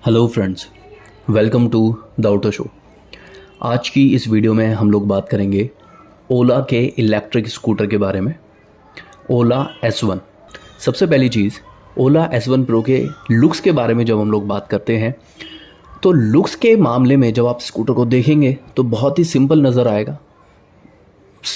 Hello friends, welcome to the auto show. आज की इस वीडियो में हम लोग बात करेंगे ओला के इलेक्ट्रिक स्कूटर के बारे में। ओला S1। सबसे पहली चीज़, ओला S1 प्रो के लुक्स के बारे में जब हम लोग बात करते हैं तो लुक्स के मामले में जब आप स्कूटर को देखेंगे तो बहुत ही सिंपल नज़र आएगा।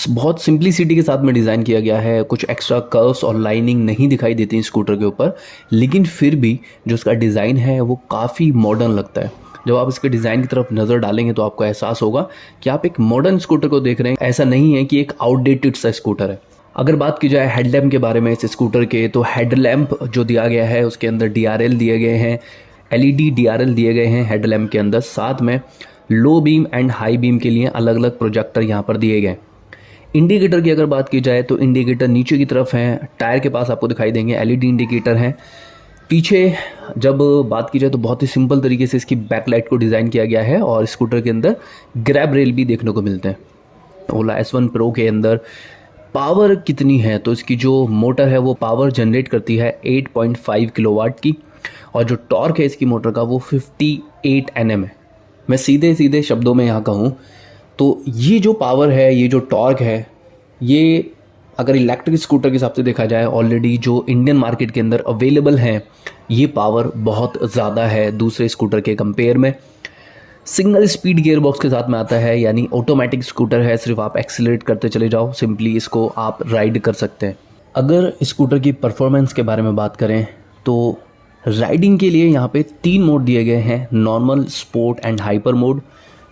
बहुत सिंप्लिसिटी के साथ में डिज़ाइन किया गया है, कुछ एक्स्ट्रा कर्व्स और लाइनिंग नहीं दिखाई देती स्कूटर के ऊपर, लेकिन फिर भी जो उसका डिज़ाइन है वो काफ़ी मॉडर्न लगता है। जब आप इसके डिज़ाइन की तरफ नज़र डालेंगे तो आपको एहसास होगा कि आप एक मॉडर्न स्कूटर को देख रहे हैं, ऐसा नहीं है कि एक आउटडेटेड सा स्कूटर है। अगर बात की जाए हेडलैम्प के बारे में इस स्कूटर के, तो हेडलैम्प जो दिया गया है उसके अंदर DRL दिए गए हैं, LED DRL दिए गए हैं हेडलैम्प के अंदर। साथ में low beam and high beam के लिए अलग अलग प्रोजेक्टर यहाँ पर दिए गए। इंडिकेटर की अगर बात की जाए तो इंडिकेटर नीचे की तरफ हैं, टायर के पास आपको दिखाई देंगे, LED इंडिकेटर हैं। पीछे जब बात की जाए तो बहुत ही सिंपल तरीके से इसकी बैकलाइट को डिज़ाइन किया गया है और स्कूटर के अंदर ग्रैब रेल भी देखने को मिलते हैं। ओला S1 प्रो के अंदर पावर कितनी है, तो इसकी जो मोटर है वो पावर जनरेट करती है 8.5 किलोवाट की, और जो टॉर्क है इसकी मोटर का वो 58 Nm है। मैं सीधे सीधे शब्दों में यहाँ कहूँ तो ये जो पावर है, ये जो टॉर्क है, ये अगर इलेक्ट्रिक स्कूटर के हिसाब से देखा जाए ऑलरेडी जो इंडियन मार्केट के अंदर अवेलेबल हैं, ये पावर बहुत ज़्यादा है दूसरे स्कूटर के कंपेयर में। सिंगल स्पीड गियर बॉक्स के साथ में आता है, यानी ऑटोमेटिक स्कूटर है, सिर्फ आप एक्सीलरेट करते चले जाओ, सिंपली इसको आप राइड कर सकते हैं। अगर स्कूटर की परफॉर्मेंस के बारे में बात करें तो राइडिंग के लिए यहाँ पे 3 मोड दिए गए हैं, normal, sport and hyper mode.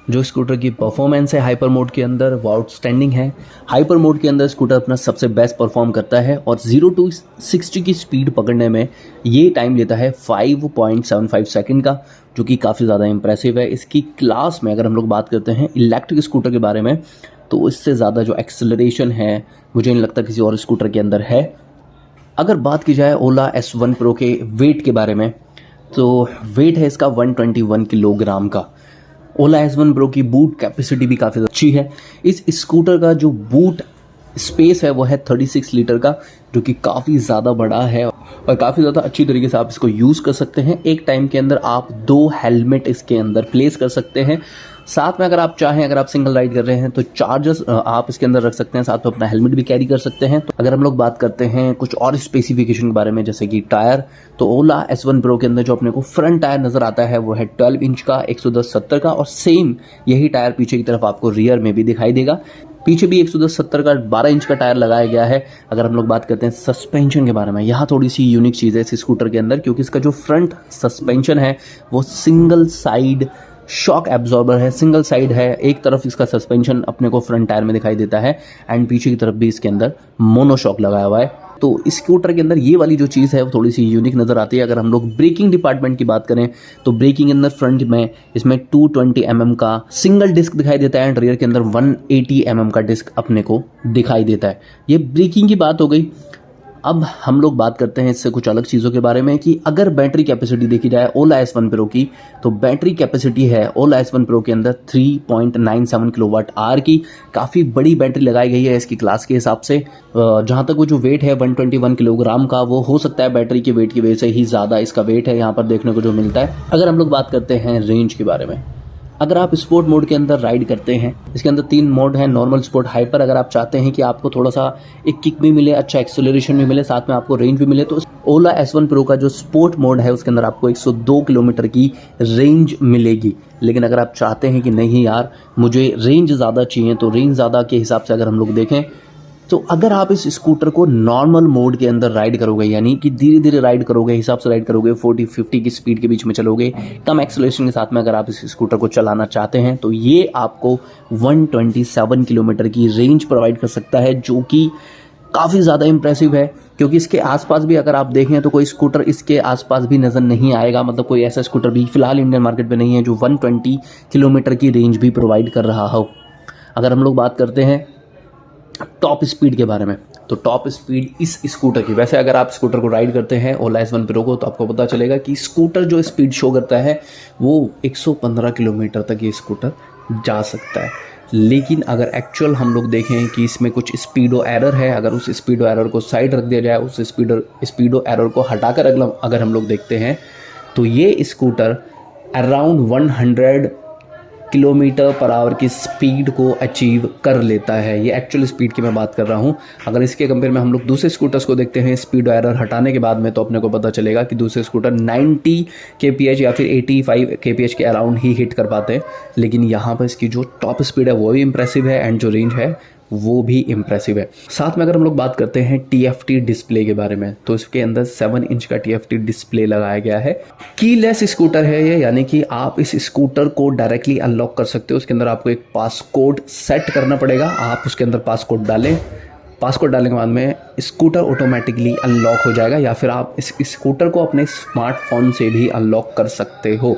जो स्कूटर की परफॉर्मेंस है हाइपर मोड के अंदर वो आउटस्टैंडिंग है। हाइपर मोड के अंदर स्कूटर अपना सबसे बेस्ट परफॉर्म करता है और 0 to 60 की स्पीड पकड़ने में ये टाइम लेता है 5.75 सेकंड का, जो कि काफ़ी ज़्यादा इंप्रेसिव है। इसकी क्लास में अगर हम लोग बात करते हैं इलेक्ट्रिक स्कूटर के बारे में, तो इससे ज़्यादा जो एक्सेलरेशन है मुझे नहीं लगता किसी और स्कूटर के अंदर है। अगर बात की जाए ओला S1 प्रो के वेट के बारे में, तो वेट है इसका 121 किलोग्राम का। ओला S1 प्रो की बूट कैपेसिटी भी काफ़ी अच्छी है। इस स्कूटर का जो बूट स्पेस है वो है 36 लीटर का, जो कि काफ़ी ज़्यादा बड़ा है और काफ़ी ज़्यादा अच्छी तरीके से आप इसको यूज़ कर सकते हैं। एक टाइम के अंदर आप 2 हेलमेट इसके अंदर प्लेस कर सकते हैं। साथ में अगर आप चाहें, अगर आप सिंगल राइड कर रहे हैं तो चार्जर्स आप इसके अंदर रख सकते हैं, साथ में अपना हेलमेट भी कैरी कर सकते हैं। तो अगर हम लोग बात करते हैं कुछ और स्पेसिफिकेशन के बारे में, जैसे कि टायर, तो ओला S1 प्रो के अंदर जो अपने को फ्रंट टायर नज़र आता है वो है 12 इंच का 110/70 का, और सेम यही टायर पीछे की तरफ आपको रियर में भी दिखाई देगा। पीछे भी 110/70 का 12 इंच का टायर लगाया गया है। अगर हम लोग बात करते हैं सस्पेंशन के बारे में, यहाँ थोड़ी सी यूनिक चीज़ है इस स्कूटर के अंदर, क्योंकि इसका जो फ्रंट सस्पेंशन है वो सिंगल साइड शॉक एब्जॉर्बर है, सिंगल साइड है। एक तरफ इसका सस्पेंशन अपने को फ्रंट टायर में दिखाई देता है एंड पीछे की तरफ भी इसके अंदर मोनोशॉक लगाया हुआ है। तो इस स्कूटर के अंदर ये वाली जो चीज़ है वो थोड़ी सी यूनिक नज़र आती है। अगर हम लोग ब्रेकिंग डिपार्टमेंट की बात करें तो ब्रेकिंग के अंदर फ्रंट में इसमें 220 mm का सिंगल डिस्क दिखाई देता है एंड रियर के अंदर 180 mm का डिस्क अपने को दिखाई देता है। ये ब्रेकिंग की बात हो गई। अब हम लोग बात करते हैं इससे कुछ अलग चीज़ों के बारे में कि अगर बैटरी कैपेसिटी देखी जाए ओला S1 प्रो की, तो बैटरी कैपेसिटी है ओला S1 प्रो के अंदर 3.97 किलोवाट आवर की। काफ़ी बड़ी बैटरी लगाई गई है इसकी क्लास के हिसाब से। जहाँ तक वो जो वेट है 121 किलोग्राम का, वो हो सकता है बैटरी के वेट की वजह से ही ज़्यादा इसका वेट है यहाँ पर देखने को जो मिलता है। अगर हम लोग बात करते हैं रेंज के बारे में, अगर आप स्पोर्ट मोड के अंदर राइड करते हैं, इसके अंदर 3 मोड हैं, नॉर्मल, स्पोर्ट, हाइपर। अगर आप चाहते हैं कि आपको थोड़ा सा एक किक भी मिले, अच्छा एक्सेलरेशन भी मिले, साथ में आपको रेंज भी मिले, तो ओला S1 प्रो का जो स्पोर्ट मोड है उसके अंदर आपको 102 किलोमीटर की रेंज मिलेगी। लेकिन अगर आप चाहते हैं कि नहीं यार मुझे रेंज ज़्यादा चाहिए, तो रेंज ज़्यादा के हिसाब से अगर हम लोग देखें तो अगर आप इस स्कूटर को नॉर्मल मोड के अंदर राइड करोगे, यानी कि धीरे धीरे राइड करोगे, हिसाब से राइड करोगे, 40-50 की स्पीड के बीच में चलोगे, कम एक्सेलरेशन के साथ में अगर आप इस स्कूटर को चलाना चाहते हैं, तो ये आपको 127 किलोमीटर की रेंज प्रोवाइड कर सकता है, जो कि काफ़ी ज़्यादा इंप्रेसिव है। क्योंकि इसके आसपास भी अगर आप देखें तो कोई स्कूटर इसके आसपास भी नज़र नहीं आएगा, मतलब कोई ऐसा स्कूटर भी फिलहाल इंडियन मार्केट में नहीं है जो 120 किलोमीटर की रेंज भी प्रोवाइड कर रहा हो। अगर हम लोग बात करते हैं टॉप स्पीड के बारे में, तो टॉप स्पीड इस स्कूटर की, वैसे अगर आप स्कूटर को राइड करते हैं ओला S1 प्रो को, तो आपको पता चलेगा कि स्कूटर जो स्पीड शो करता है वो 115 किलोमीटर तक ये स्कूटर जा सकता है। लेकिन अगर एक्चुअल हम लोग देखें कि इसमें कुछ स्पीडो एरर है, अगर उस स्पीडो एरर को साइड रख दिया जाए, उस स्पीडो एरर को हटाकर अगर हम लोग देखते हैं तो ये scooter around 100 kilometre per hour की स्पीड को अचीव कर लेता है। ये एक्चुअल स्पीड की मैं बात कर रहा हूँ। अगर इसके कंपेयर में हम लोग दूसरे स्कूटर्स को देखते हैं स्पीड एरर हटाने के बाद में, तो अपने को पता चलेगा कि दूसरे स्कूटर 90 kph या फिर 85 kph के अराउंड ही हिट कर पाते हैं, लेकिन यहाँ पर इसकी जो टॉप स्पीड है वो भी इंप्रेसिव है एंड जो रेंज है वो भी इम्प्रेसिव है। साथ में अगर हम लोग बात करते हैं TFT डिस्प्ले के बारे में, तो इसके अंदर 7 इंच का TFT डिस्प्ले लगाया गया है। कीलेस स्कूटर है ये, यानी कि आप इस स्कूटर को डायरेक्टली अनलॉक कर सकते हो। उसके अंदर आपको एक पासकोड सेट करना पड़ेगा। आप उसके अंदर पासकोड डालें, पासकोड डालने के बाद में स्कूटर ऑटोमेटिकली अनलॉक हो जाएगा, या फिर आप इस स्कूटर को अपने स्मार्टफोन से भी अनलॉक कर सकते हो।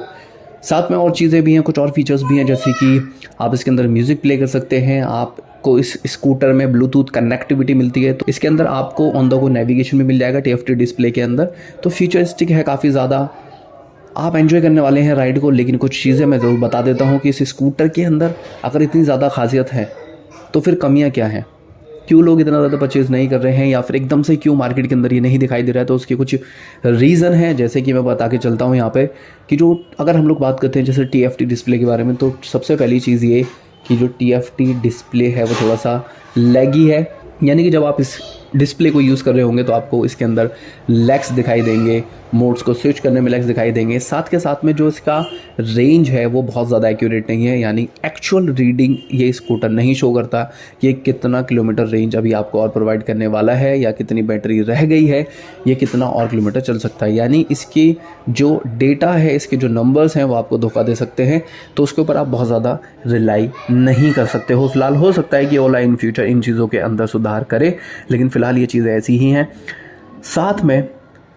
साथ में और चीज़ें भी हैं, कुछ और फीचर्स भी हैं, जैसे कि आप इसके अंदर म्यूज़िक प्ले कर सकते हैं। आपको इस स्कूटर में ब्लूटूथ कनेक्टिविटी मिलती है, तो इसके अंदर आपको ऑन द गो नेविगेशन भी मिल जाएगा TFT डिस्प्ले के अंदर। तो फ्यूचरिस्टिक है काफ़ी ज़्यादा, आप एंजॉय करने वाले हैं राइड को। लेकिन कुछ चीज़ें मैं ज़रूर बता देता हूँ कि इस स्कूटर के अंदर अगर इतनी ज़्यादा खासियत है तो फिर कमियाँ क्या हैं, क्यों लोग इतना ज़्यादा परचेज़ नहीं कर रहे हैं, या फिर एकदम से क्यों मार्केट के अंदर ये नहीं दिखाई दे रहा है। तो उसके कुछ रीज़न है, जैसे कि मैं बता के चलता हूँ यहाँ पे कि जो अगर हम लोग बात करते हैं जैसे TFT डिस्प्ले के बारे में, तो सबसे पहली चीज़ ये कि जो TFT डिस्प्ले है वो थोड़ा सा लैगी है। यानी कि जब आप इस डिस्प्ले को यूज़ कर रहे होंगे तो आपको इसके अंदर लैग्स दिखाई देंगे, मोड्स को स्विच करने में लैग्स दिखाई देंगे। साथ के साथ में जो इसका रेंज है वो बहुत ज़्यादा एक्यूरेट नहीं है, यानी एक्चुअल रीडिंग ये स्कूटर नहीं शो करता कि कितना किलोमीटर रेंज अभी आपको और प्रोवाइड करने वाला है, या कितनी बैटरी रह गई है, ये कितना और किलोमीटर चल सकता है। यानी इसकी जो डेटा है, इसके जो नंबर्स हैं वो आपको धोखा दे सकते हैं, तो उसके ऊपर आप बहुत ज़्यादा रिलाई नहीं कर सकते हो। फिलहाल हो सकता है कि ओला इन फ्यूचर इन चीज़ों के अंदर सुधार करे, लेकिन फ़िलहाल ये चीज़ें ऐसी ही हैं। साथ में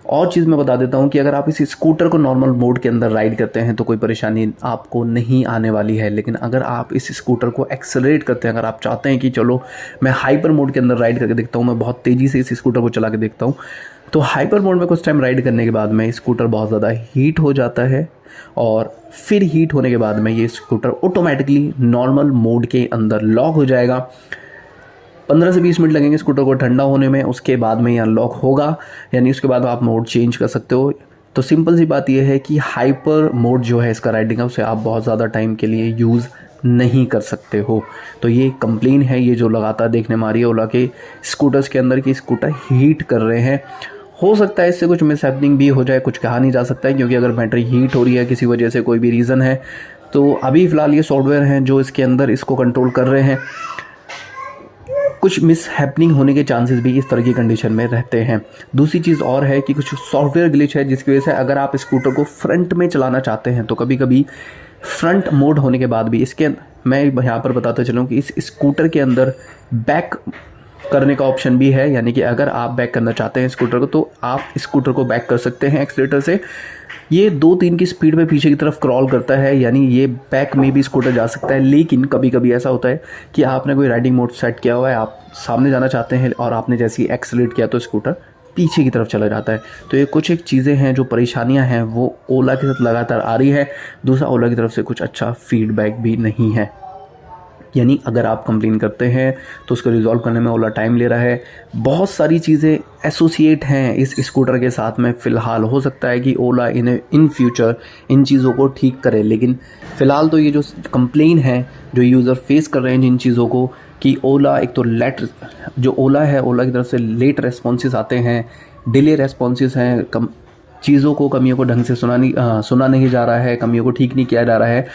और चीज़ मैं बता देता हूँ कि अगर आप इस स्कूटर को नॉर्मल मोड के अंदर राइड करते हैं तो कोई परेशानी आपको नहीं आने वाली है, लेकिन अगर आप इस स्कूटर को एक्सेलरेट करते हैं, अगर आप चाहते हैं कि चलो मैं हाइपर मोड के अंदर राइड करके देखता हूँ, मैं बहुत तेज़ी से इस स्कूटर को चला के देखता हूँ, तो हाइपर मोड में कुछ टाइम राइड करने के बाद में स्कूटर बहुत ज़्यादा हीट हो जाता है, और फिर हीट होने के बाद में ये स्कूटर ऑटोमेटिकली नॉर्मल मोड के अंदर लॉक हो जाएगा। 15 से 20 मिनट लगेंगे स्कूटर को ठंडा होने में, उसके बाद में ये अनलॉक होगा, यानी उसके बाद आप मोड चेंज कर सकते हो। तो सिंपल सी बात यह है कि हाइपर मोड जो है इसका राइडिंग का, उसे आप बहुत ज़्यादा टाइम के लिए यूज़ नहीं कर सकते हो। तो ये कंप्लेन है ये जो लगातार देखने में आ रही है ओला के स्कूटर्स के अंदर कि स्कूटर हीट कर रहे हैं। हो सकता है इससे कुछ मिसहैपनिंग भी हो जाए, कुछ कहा नहीं जा सकता है, क्योंकि अगर बैटरी हीट हो रही है किसी वजह से, कोई भी रीज़न है, तो अभी फ़िलहाल ये सॉफ्टवेयर हैं जो इसके अंदर इसको कंट्रोल कर रहे हैं। कुछ मिसहैपनिंग होने के चांसेस भी इस तरह की कंडीशन में रहते हैं। दूसरी चीज़ और है कि कुछ सॉफ्टवेयर ग्लिच है जिसकी वजह से अगर आप स्कूटर को फ्रंट में चलाना चाहते हैं तो कभी कभी फ्रंट मोड होने के बाद भी इसके मैं यहाँ पर बताते चलूँ कि इस स्कूटर के अंदर बैक करने का ऑप्शन भी है, यानी कि अगर आप बैक करना चाहते हैं स्कूटर को तो आप स्कूटर को बैक कर सकते हैं एक्सीलेटर से। ये 2-3 की स्पीड में पीछे की तरफ क्रॉल करता है, यानी ये बैक में भी स्कूटर जा सकता है। लेकिन कभी कभी ऐसा होता है कि आपने कोई राइडिंग मोड सेट किया हुआ है, आप सामने जाना चाहते हैं और आपने जैसे ही एक्सीलेट किया तो स्कूटर पीछे की तरफ चला जाता है। तो ये कुछ एक चीज़ें हैं जो परेशानियां हैं वो ओला के साथ लगातार आ रही है। दूसरा, ओला की तरफ से कुछ अच्छा फीडबैक भी नहीं है, यानी अगर आप कंप्लेन करते हैं तो उसको रिजॉल्व करने में ओला टाइम ले रहा है। बहुत सारी चीज़ें एसोसिएट हैं इस स्कूटर के साथ में। फ़िलहाल हो सकता है कि ओला इन फ्यूचर इन चीज़ों को ठीक करे, लेकिन फ़िलहाल तो ये जो कंप्लेन है जो यूज़र फेस कर रहे हैं इन चीज़ों को, कि ओला एक तो जो ओला है, ओला की तरफ से लेट रेस्पॉन्सेस आते हैं, डिले रेस्पॉन्सेस हैं, चीज़ों को, कमियों को ढंग से सुना नहीं जा रहा है, कमियों को ठीक नहीं किया जा रहा है।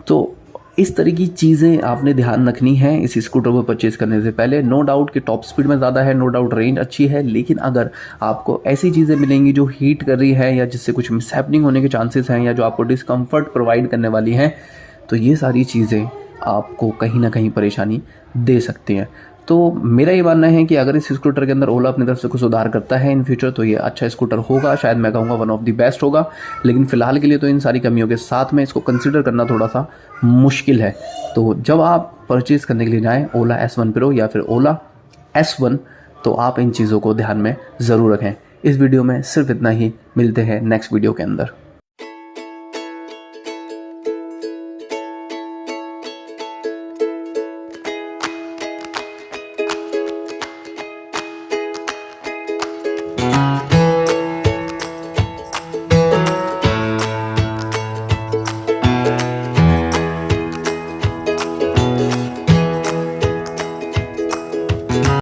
तो इस तरह की चीज़ें आपने ध्यान रखनी है इस स्कूटर को परचेज़ करने से पहले। नो डाउट कि टॉप स्पीड में ज़्यादा है, नो डाउट रेंज अच्छी है, लेकिन अगर आपको ऐसी चीज़ें मिलेंगी जो हीट कर रही है या जिससे कुछ मिसहैपनिंग होने के चांसेस हैं या जो आपको डिस्कम्फर्ट प्रोवाइड करने वाली हैं, तो ये सारी चीज़ें आपको कहीं ना कहीं परेशानी दे सकती हैं। तो मेरा ये मानना है कि अगर इस स्कूटर के अंदर ओला अपनी तरफ से कुछ सुधार करता है इन फ्यूचर तो ये अच्छा स्कूटर होगा, शायद मैं कहूँगा वन ऑफ द बेस्ट होगा। लेकिन फ़िलहाल के लिए तो इन सारी कमियों के साथ में इसको कंसिडर करना थोड़ा सा मुश्किल है। तो जब आप परचेज़ करने के लिए जाएँ ओला S1 प्रो या फिर ओला S1, तो आप इन चीज़ों को ध्यान में ज़रूर रखें। इस वीडियो में सिर्फ इतना ही, मिलते हैं नेक्स्ट वीडियो के अंदर।